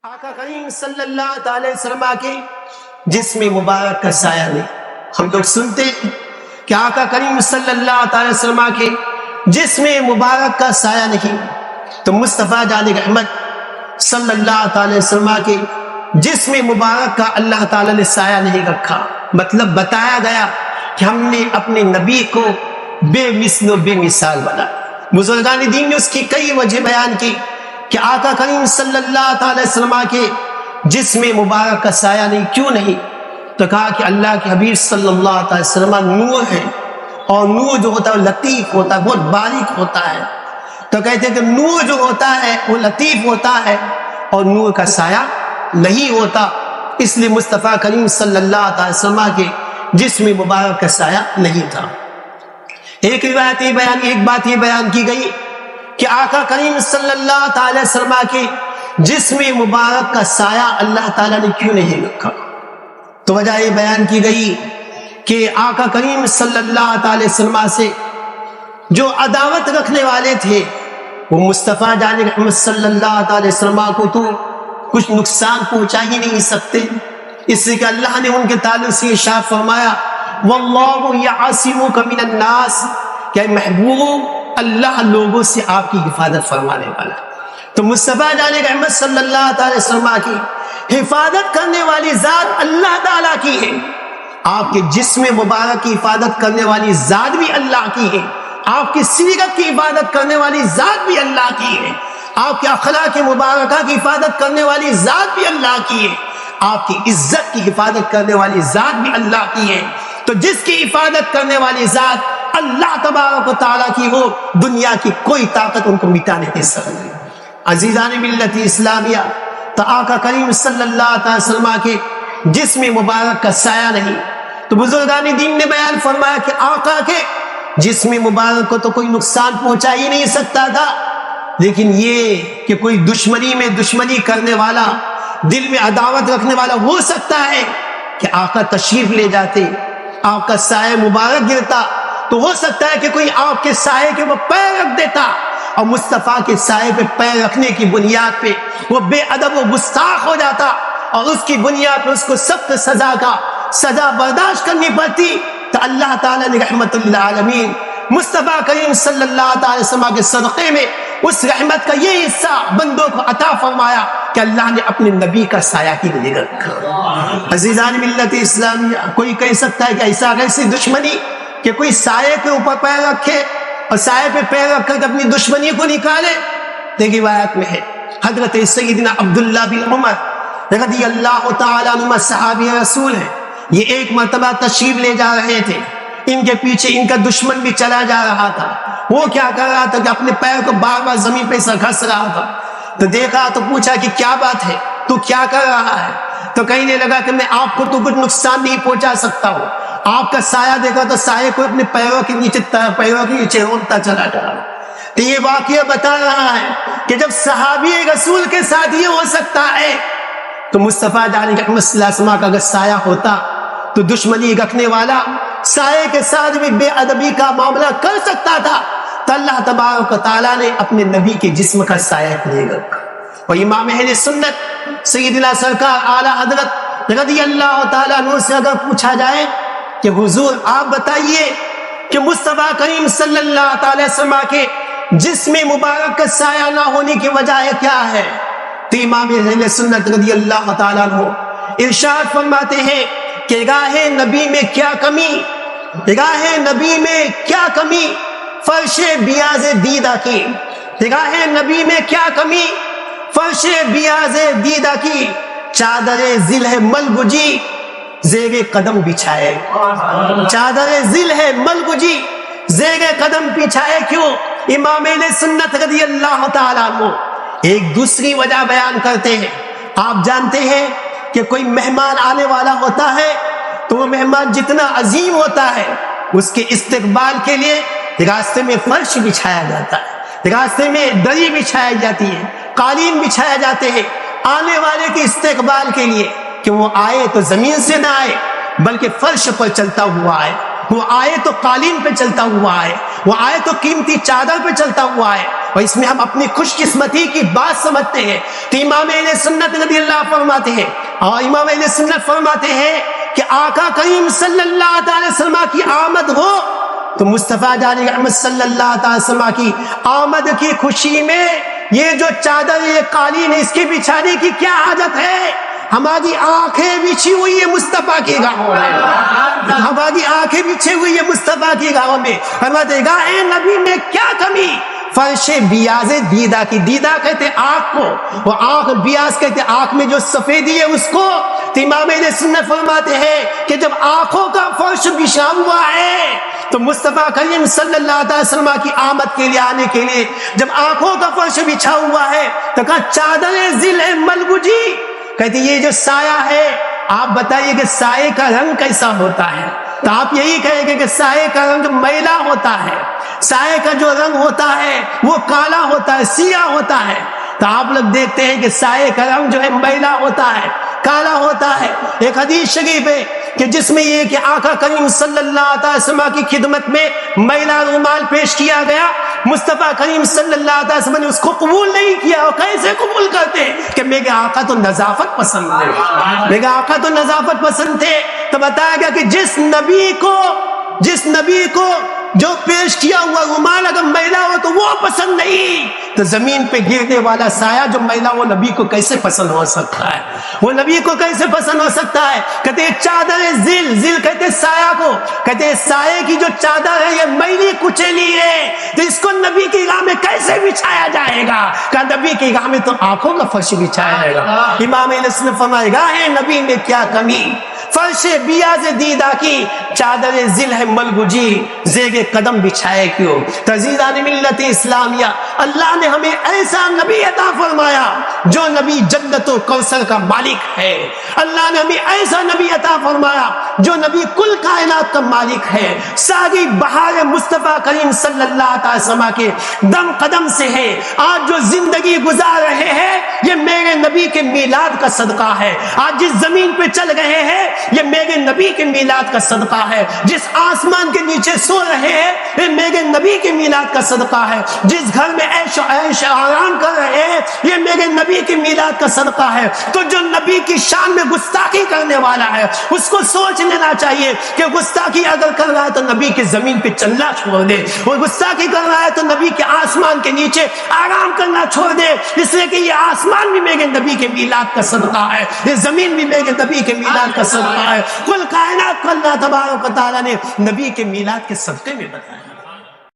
آقا کریم صلی اللہ تعالی وسلم کے جسم مبارک کا سایہ نہیں. ہم لوگ سنتے ہیں کہ آقا کریم صلی اللہ تعالی وسلم کے جسم مبارک کا سایہ نہیں، تو مصطفیٰ جان رحمت صلی اللہ تعالی وسلم کے جسم مبارک کا اللہ تعالی نے سایہ نہیں رکھا. مطلب بتایا گیا کہ ہم نے اپنے نبی کو بے مثل و بے مثال بنا. بزرگان دین نے اس کی کئی وجہ بیان کی کہ آقا کریم صلی اللہ تعالی وسلم کے جسم مبارک کا سایہ نہیں. کیوں نہیں؟ تو کہا کہ اللہ کے حبیب صلی اللہ تعالی وسلم نور ہے، اور نور جو ہوتا ہے وہ لطیف ہوتا ہے، بہت باریک ہوتا ہے. تو کہتے ہیں کہ نور جو ہوتا ہے وہ لطیف ہوتا ہے اور نور کا سایہ نہیں ہوتا. اس لیے مصطفیٰ کریم صلی اللہ تعالی وسلم کے جسم مبارک کا سایہ نہیں تھا. ایک روایت یہ بیان، ایک بات یہ بیان کی گئی کہ آقا کریم صلی اللہ تعالی وسلم کے جسم مبارک کا سایہ اللہ تعالیٰ نے کیوں نہیں رکھا. تو وجہ یہ بیان کی گئی کہ آقا کریم صلی اللہ تعالی وسلم سے جو عداوت رکھنے والے تھے وہ مصطفیٰ جان رحمت صلی اللہ تعالی وسلم کو تو کچھ نقصان پہنچا ہی نہیں سکتے. اس لیے کہ اللہ نے ان کے تعلق سے ارشاد فرمایا واللہ یعصمک من الناس، کہ محبوب اللہ لوگوں سے آپ کی حفاظت فرمانے والا. تو مصطفیٰ جان رحمت صلی اللہ تعالی وسلم کی حفاظت کرنے والی ذات اللہ تعالیٰ کی ہے. آپ کے جسم مبارک کی حفاظت کرنے والی ذات بھی اللہ کی ہے. آپ کی سیرت کی حفاظت کرنے والی ذات بھی اللہ کی ہے. آپ کے اخلاق مبارکہ کی حفاظت کرنے والی ذات بھی اللہ کی ہے. آپ کی عزت کی حفاظت کرنے والی ذات بھی اللہ کی ہے. تو جس کی حفاظت کرنے والی ذات اللہ تبارک و تعالیٰ کی ہو، دنیا کی کوئی طاقت ان کو مٹا نہیں دے سکتی. عزیزان ملت اسلامیہ، تو آقا کریم صلی اللہ تعالی وسلم کے جسم مبارک کا سایہ نہیں. تو بزرگان دین نے بیان فرمایا کہ آقا کے جسم مبارک کو تو کوئی نقصان پہنچا ہی نہیں سکتا تھا، لیکن یہ کہ کوئی دشمنی میں دشمنی کرنے والا، دل میں عداوت رکھنے والا ہو سکتا ہے کہ آقا تشریف لے جاتے، آپ کا سایہ مبارک گرتا، تو ہو سکتا ہے کہ کوئی آپ کے سائے کے وہ پیر رکھ دیتا، اور مصطفیٰ کے سائے پہ پیر رکھنے کی بنیاد پہ وہ بے ادب و گستاخ ہو جاتا، اور اس کی بنیاد پہ اس کو سخت سزا برداشت کرنی پڑتی. تو اللہ تعالیٰ نے رحمت للعالمین مصطفیٰ کریم صلی اللہ تعالی وسلم کے صدقے میں اس رحمت کا یہ حصہ بندوں کو عطا فرمایا کہ اللہ نے اپنے نبی کا سایہ کی وجہ رکھا. عزیزان ملت اسلامیہ، کوئی کہہ سکتا ہے کہ ایسا کیسی دشمنی کہ کوئی سائے کے اوپر پیر رکھے اور سائے پہ پیر رکھ کر اپنی دشمنی کو نکالے. دیکھیے روایت میں ہے حضرت سیدنا عبداللہ بن عمر رضی اللہ تعالیٰ عنہ صحابی رسول ہیں. یہ ایک مرتبہ تشریف لے جا رہے تھے، ان کے پیچھے ان کا دشمن بھی چلا جا رہا تھا. وہ کیا کر رہا تھا کہ اپنے پیر کو بار بار زمین پہ گھس رہا تھا. تو دیکھا تو پوچھا کہ کیا بات ہے، تو کیا کر رہا ہے؟ تو کہنے لگا کہ میں آپ کو تو کچھ نقصان نہیں پہنچا سکتا ہوں. آپ کا سایہ دیکھا تو سایہ کو اپنے پیروں کے نیچے رونتا چلا جا رہا. تو یہ واقعہ بتا رہا ہے کہ جب صحابی رسول کے ساتھ یہ ہو سکتا ہے تو مصطفیٰ جان رحمت صلی اللہ علیہ وسلم کا اگر سایہ ہوتا تو دشمنی رکھنے والا سائے کے ساتھ بھی بے ادبی کا معاملہ کر سکتا تھا. تو اللہ تبارک و تعالیٰ نے اپنے نبی کے جسم کا سایہ نہیں رکھا. اور امام اہل سنت سیدنا سرکار اعلیٰ حضرت رضی اللہ تعالیٰ عنہ سے اگر پوچھا جائے کہ حضور آپ بتائیے کہ مصطفیٰ کریم صلی اللہ تعالی وسلم کے جسم مبارک کا سایہ نہ ہونے کی وجہ کیا ہے، تو امام اہل سنت رضی اللہ تعالیٰ عنہ ارشاد فرماتے ہیں کہ راہ نبی میں کیا کمی، راہ نبی میں کیا کمی فرش بیاض دیدہ کی، راہ نبی میں کیا کمی فرش بیاض دیدہ کی، چادر ذل ہے ملگجی زیر قدم بچھائے. چادر ذل ہے ملگجی زیر قدم بچھائے. کیوں؟ امام اہل سنت رضی اللہ تعالیٰ عنہ ایک دوسری وجہ بیان کرتے ہیں. آپ جانتے ہیں کہ کوئی مہمان آنے والا ہوتا ہے تو وہ مہمان جتنا عظیم ہوتا ہے اس کے استقبال کے لیے راستے میں فرش بچھایا جاتا ہے، راستے میں دری بچھائی جاتی ہے، قالین بچھایا جاتے ہیں آنے والے کے استقبال کے لیے کہ وہ آئے تو زمین سے نہ آئے بلکہ فرش پر چلتا ہوا آئے، وہ آئے تو قالین پہ چلتا ہوا آئے، وہ آئے تو قیمتی چادر پہ چلتا ہوا ہے، اور اس میں ہم اپنی خوش قسمتی کی بات سمجھتے ہیں۔ تو امام اہل سنت رضی اللہ فرماتے ہیں، اور امام اہل سنت فرماتے ہیں کہ آقا کریم صلی اللہ تعالی وسلم کی آمد ہو تو مصطفیٰ جان احمد صلی اللہ تعالی وسلم کی آمد کی خوشی میں یہ جو چادر، یہ قالین، اس کے بچھانے کی کیا حاجت ہے؟ ہماری آنکھیں بچھی ہوئی ہے مصطفیٰ کی راہوں میں، ہماری آنکھیں بچھی ہوئی ہے مصطفیٰ کی راہوں میں، ہمارے گاہ نبی میں کیا کمی؟ فرش بیاض دیدہ کی، دیدہ کہتے آنکھ کو، وہ آنکھ بیاض کہتے آنکھ میں جو سفیدی ہے اس کو۔ تو امام اہل سنت فرماتے ہیں کہ جب آنکھوں کا فرش بچھا ہوا ہے تو مصطفیٰ کریم صلی اللہ علیہ وسلم کی آمد کے لیے آنے کے لیے جب آنکھوں کا فرش بچھا ہوا ہے تو کہا چادر ذل ملبوجی، کہتے یہ جو سایہ ہے آپ بتائیے کہ سائے کا رنگ کیسا ہوتا ہے؟ تو آپ یہی کہیں گے کہ سائے کا رنگ میلا ہوتا ہے، سائے کا جو رنگ ہوتا ہے وہ کالا ہوتا ہے، سیاہ ہوتا ہے۔ تو آپ لوگ دیکھتے ہیں کہ سائے کا رنگ جو ہے میلا ہوتا ہے، کالا ہوتا ہے۔ ایک حدیث شریف ہے کہ جس میں یہ کہ آقا کریم صلی اللہ علیہ وسلم کی خدمت میں میلا رومال پیش کیا گیا، مصطفیٰ کریم صلی اللہ علیہ وسلم نے اس کو قبول نہیں کیا۔ اور کیسے قبول کرتے کہ میرے آقا تو نظافت پسند تھے، میرے آقا تو نظافت پسند تھے۔ تو بتایا گیا کہ جس نبی کو جو پیش کیا ہوا رومال اگر میلا ہو تو وہ پسند نہیں، تو زمین پہ گرنے والا سایہ جو میلا وہ نبی کو کیسے پسند ہو سکتا ہے؟ وہ نبی کو کیسے پسند ہو سکتا ہے؟ کہتے ہیں چادر ذل کہتے سایہ کو، کہتے ہیں سایہ کی جو چادر ہے یہ میلی کچیلی ہے، تو اس کو نبی کی راہ میں کیسے بچھایا جائے گا؟ کہ نبی کی راہ میں تو آنکھوں کا فرش بچھایا جائے گا۔ امام اہل سنت فرمائے گا ہے نبی میں کیا کمی؟ فرش بیاض دیدہ کی چادر ذل ہے ملبوجی، زیگ قدم بچھائے کیوں؟ عزیزان ملت اسلامیہ، اللہ نے ہمیں ایسا نبی عطا فرمایا جو نبی جنت و کوثر کا مالک ہے۔ اللہ نے ہمیں ایسا نبی عطا فرمایا جو نبی کل کائنات کا مالک ہے۔ ساری بہار مصطفیٰ کریم صلی اللہ علیہ وسلم کے دم قدم سے ہے۔ آج جو زندگی گزار رہے ہیں یہ میرے نبی کے میلاد کا صدقہ ہے۔ آج جس زمین پہ چل رہے ہیں یہ میرے نبی کے میلاد کا صدقہ ہے۔ جس آسمان کے نیچے سو رہے ہیں یہ میرے نبی کے میلاد کا صدقہ ہے۔ جس گھر میں عیش آرام کر رہے ہیں یہ میرے نبی کے میلاد کا صدقہ ہے۔ تو جو نبی کی شان میں گستاخی کرنے والا ہے اس کو سوچ لینا چاہیے کہ گستاخی اگر کر رہا ہے تو نبی کی زمین پہ چلنا چھوڑ دے، اور گستاخی کر رہا ہے تو نبی کے آسمان کے نیچے آرام کرنا چھوڑ دے، اس لیے کہ یہ آسمان بھی میرے نبی کے میلاد کا صدقہ ہے، یہ زمین بھی میرے نبی کے میلاد کا صدقہ ہے۔ کل کائنات کو اللہ تبارک و تعالیٰ نے نبی کے میلاد کے صدقے میں بتایا۔